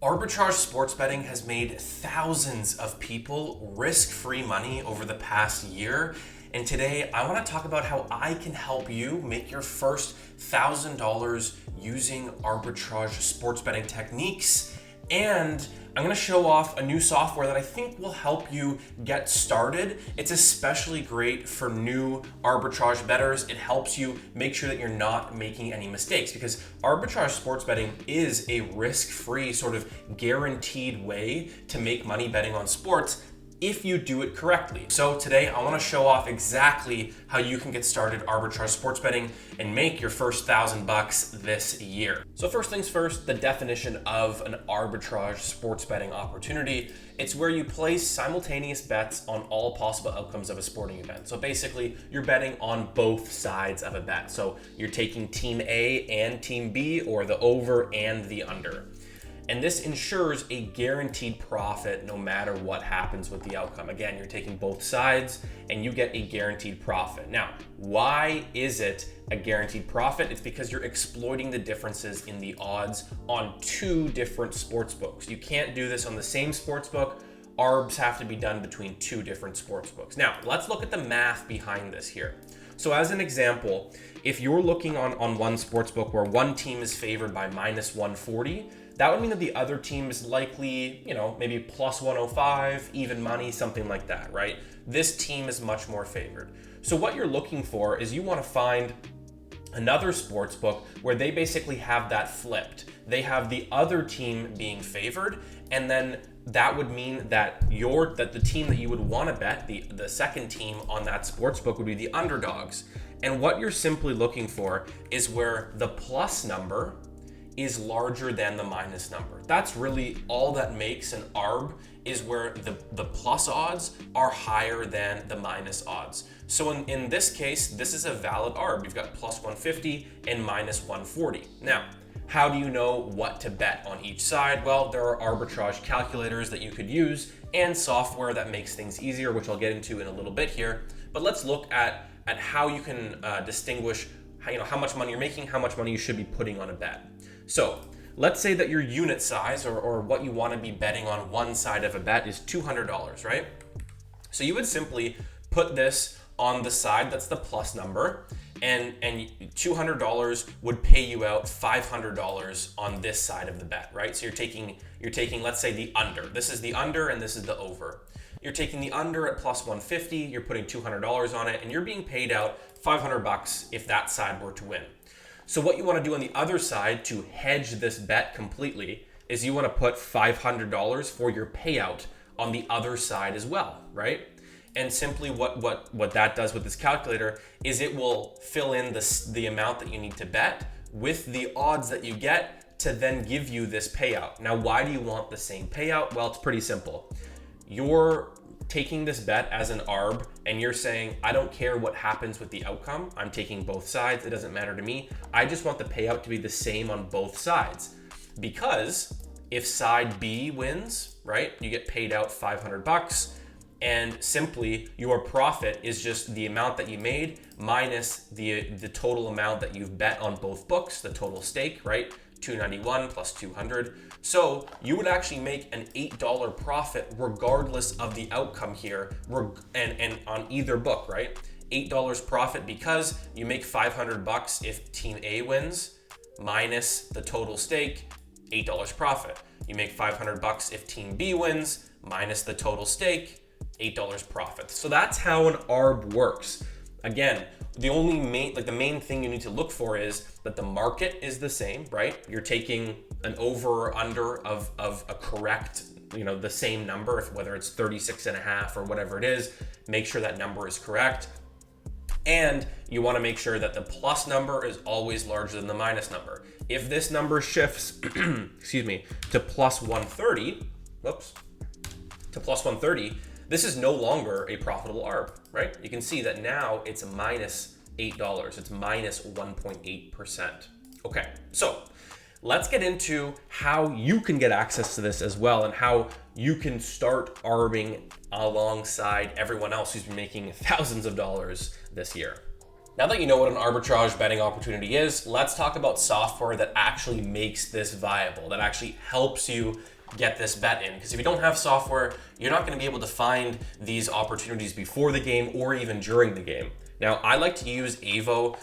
Arbitrage sports betting has made thousands of people risk-free money over the past year. And today I want to talk about how I can help you make your first $1,000 using arbitrage sports betting techniques. And I'm going to show off a new software that I think will help you get started. It's especially great for new arbitrage bettors. It helps you make sure that you're not making any mistakes, because arbitrage sports betting is a risk-free, sort of guaranteed way to make money betting on sports if you do it correctly. So today I want to show off exactly how you can get started arbitrage sports betting and make your first $1,000 this year. So first things first, the definition of an arbitrage sports betting opportunity. It's where you place simultaneous bets on all possible outcomes of a sporting event. So basically you're betting on both sides of a bet. So you're taking team A and team B, or the over and the under. And this ensures a guaranteed profit no matter what happens with the outcome. Again, you're taking both sides and you get a guaranteed profit. Now, why is it a guaranteed profit? It's because you're exploiting the differences in the odds on two different sports books. You can't do this on the same sports book. Arbs have to be done between two different sports books. Now, let's look at the math behind this here. So as an example, if you're looking on one sports book where one team is favored by minus 140, that would mean that the other team is likely, maybe plus 105, even money, something like that, right? This team is much more favored. So what you're looking for is you want to find another sports book where they basically have that flipped. They have the other team being favored, and then that would mean that the team that you would want to bet, the second team on that sports book, would be the underdogs. And what you're simply looking for is where the plus number is larger than the minus number. That's really all that makes an arb, is where the plus odds are higher than the minus odds. So in this case, this is a valid arb. You've got plus 150 and minus 140. Now, how do you know what to bet on each side? Well, there are arbitrage calculators that you could use and software that makes things easier, which I'll get into in a little bit here. But let's look at how you can distinguish how much money you're making, how much money you should be putting on a bet. So let's say that your unit size or what you want to be betting on one side of a bet is $200, right? So you would simply put this on the side that's the plus number, and $200 would pay you out $500 on this side of the bet, right? So you're taking let's say the under. This is the under and this is the over. You're taking the under at plus 150, you're putting $200 on it, and you're being paid out $500 if that side were to win. So what you want to do on the other side to hedge this bet completely is you want to put $500 for your payout on the other side as well, right? And simply what that does with this calculator is it will fill in the amount that you need to bet with the odds that you get to then give you this payout. Now, why do you want the same payout? Well, it's pretty simple. You're taking this bet as an arb and you're saying, I don't care what happens with the outcome. I'm taking both sides. It doesn't matter to me. I just want the payout to be the same on both sides. Because if side B wins, right, you get paid out $500, and simply your profit is just the amount that you made minus the total amount that you've bet on both books, the total stake, right? 291 plus 200. So you would actually make an $8 profit regardless of the outcome here, and on either book, right? $8 profit because you make $500 if team A wins, minus the total stake, $8 profit. You make $500 if team B wins, minus the total stake, $8 profit. So that's how an arb works. Again, the main thing you need to look for is that the market is the same, right? You're taking an over or under of a correct, the same number, whether it's 36.5 or whatever it is, make sure that number is correct. And you want to make sure that the plus number is always larger than the minus number. If this number shifts, to plus 130, this is no longer a profitable arb, right? You can see that now it's minus $8. It's minus 1.8%. Okay, so let's get into how you can get access to this as well, and how you can start arbing alongside everyone else who's been making thousands of dollars this year. Now that you know what an arbitrage betting opportunity is, let's talk about software that actually makes this viable, that actually helps you get this bet in. Because if you don't have software, you're not going to be able to find these opportunities before the game or even during the game. Now, I like to use Avo.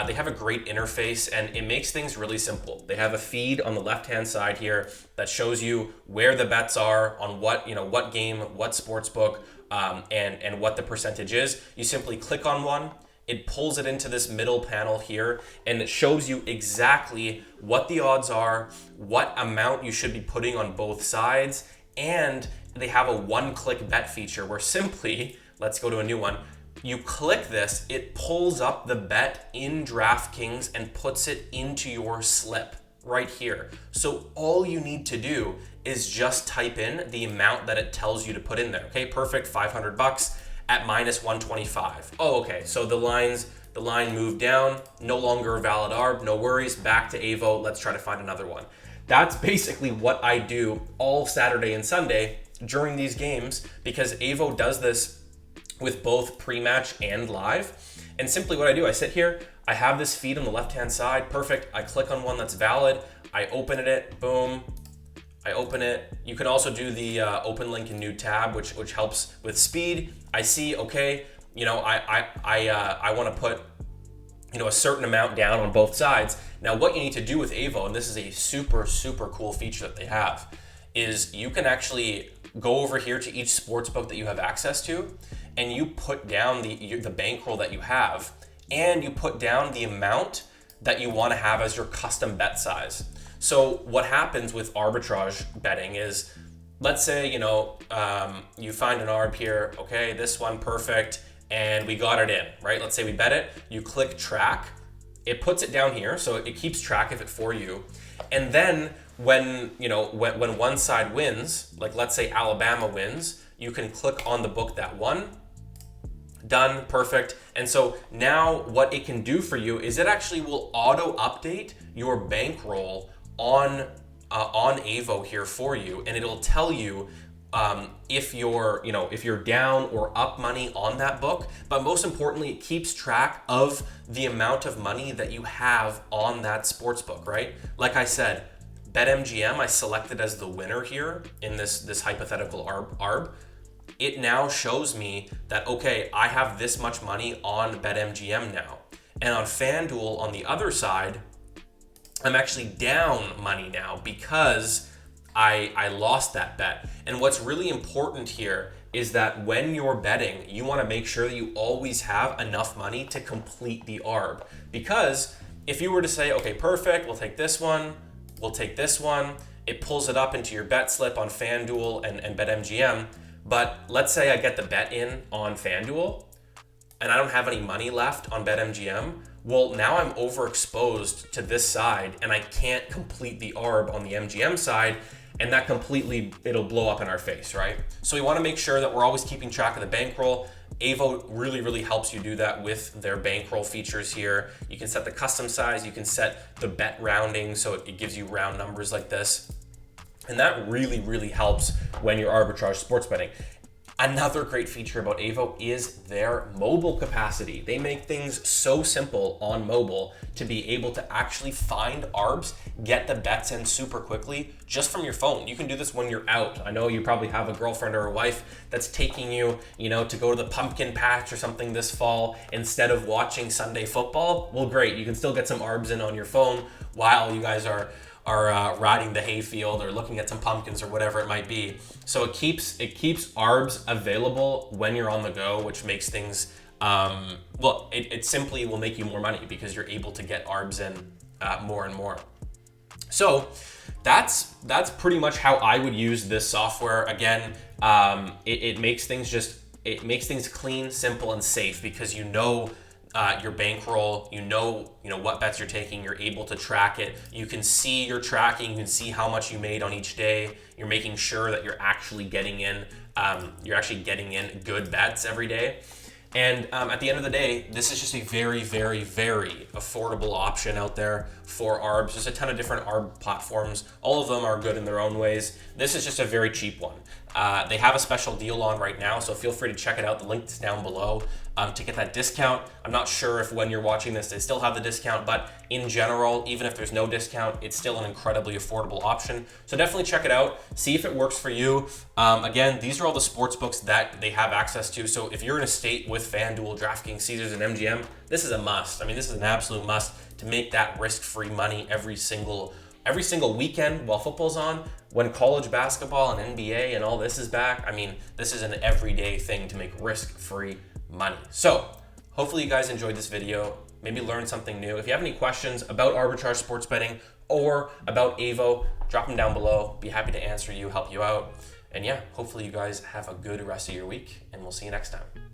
They have a great interface and it makes things really simple. They have a feed on the left-hand side here that shows you where the bets are on what game, what sports book, and what the percentage is. You simply click on one. It pulls it into this middle panel here, and it shows you exactly what the odds are, what amount you should be putting on both sides, and they have a one-click bet feature where simply, let's go to a new one, you click this, it pulls up the bet in DraftKings and puts it into your slip right here. So all you need to do is just type in the amount that it tells you to put in there. Okay, perfect, $500 at -125. Oh, okay, so the line moved down, no longer a valid arb, no worries, back to Avo, let's try to find another one. That's basically what I do all Saturday and Sunday during these games, because Avo does this with both pre-match and live. And simply what I do, I sit here, I have this feed on the left-hand side, perfect, I click on one that's valid, I open it, boom, I open it. You can also do the open link in new tab, which helps with speed. I see, okay, I want to put a certain amount down on both sides. Now, what you need to do with Avo, and this is a super, super cool feature that they have, is you can actually go over here to each sportsbook that you have access to, and you put down the bankroll that you have, and you put down the amount that you want to have as your custom bet size. So what happens with arbitrage betting is, let's say, you find an arb here, okay, this one, perfect, and we got it in, right? Let's say we bet it, you click track, it puts it down here, so it keeps track of it for you. And then when one side wins, like let's say Alabama wins, you can click on the book that won, done, perfect. And so now what it can do for you is it actually will auto update your bankroll on Avo here for you, and it'll tell you if you're down or up money on that book. But most importantly, it keeps track of the amount of money that you have on that sports book, right? Like I said, BetMGM I selected as the winner here in this hypothetical arb. It now shows me that, okay, I have this much money on BetMGM now, and on FanDuel on the other side, I'm actually down money now because I lost that bet. And what's really important here is that when you're betting, you want to make sure that you always have enough money to complete the arb. Because if you were to say, okay, perfect, we'll take this one, it pulls it up into your bet slip on FanDuel and BetMGM. But let's say I get the bet in on FanDuel and I don't have any money left on BetMGM. Well, now I'm overexposed to this side and I can't complete the arb on the MGM side, and that it'll blow up in our face, right? So we want to make sure that we're always keeping track of the bankroll. Avo really, really helps you do that with their bankroll features here. You can set the custom size, you can set the bet rounding, so it gives you round numbers like this. And that really, really helps when you're arbitrage sports betting. Another great feature about Avo is their mobile capacity. They make things so simple on mobile to be able to actually find arbs, get the bets in super quickly just from your phone. You can do this when you're out. I know you probably have a girlfriend or a wife that's taking you, to go to the pumpkin patch or something this fall instead of watching Sunday football. Well, great. You can still get some arbs in on your phone while you guys are riding the hayfield or looking at some pumpkins or whatever it might be. So it keeps arbs available when you're on the go, which makes things it simply will make you more money because you're able to get arbs in more and more. So that's pretty much how I would use this software. Again, it makes things clean, simple, and safe because your bankroll, what bets you're taking, you're able to track it. You can see your tracking, you can see how much you made on each day. You're making sure that you're actually getting in good bets every day. And at the end of the day, this is just a very, very, very affordable option out there for arbs. There's a ton of different arb platforms. All of them are good in their own ways. This is just a very cheap one. They have a special deal on right now, so feel free to check it out. The link is down below to get that discount. I'm not sure if when you're watching this, they still have the discount, but in general, even if there's no discount, it's still an incredibly affordable option. So definitely check it out. See if it works for you. Again, these are all the sports books that they have access to. So if you're in a state with FanDuel, DraftKings, Caesars, and MGM, this is a must. I mean, this is an absolute must to make that risk-free money every single weekend while football's on. When college basketball and NBA and all this is back, I mean, this is an everyday thing to make risk-free money. So hopefully you guys enjoyed this video, maybe learned something new. If you have any questions about arbitrage sports betting or about Avo, drop them down below. Be happy to answer you, help you out. And yeah, hopefully you guys have a good rest of your week, and we'll see you next time.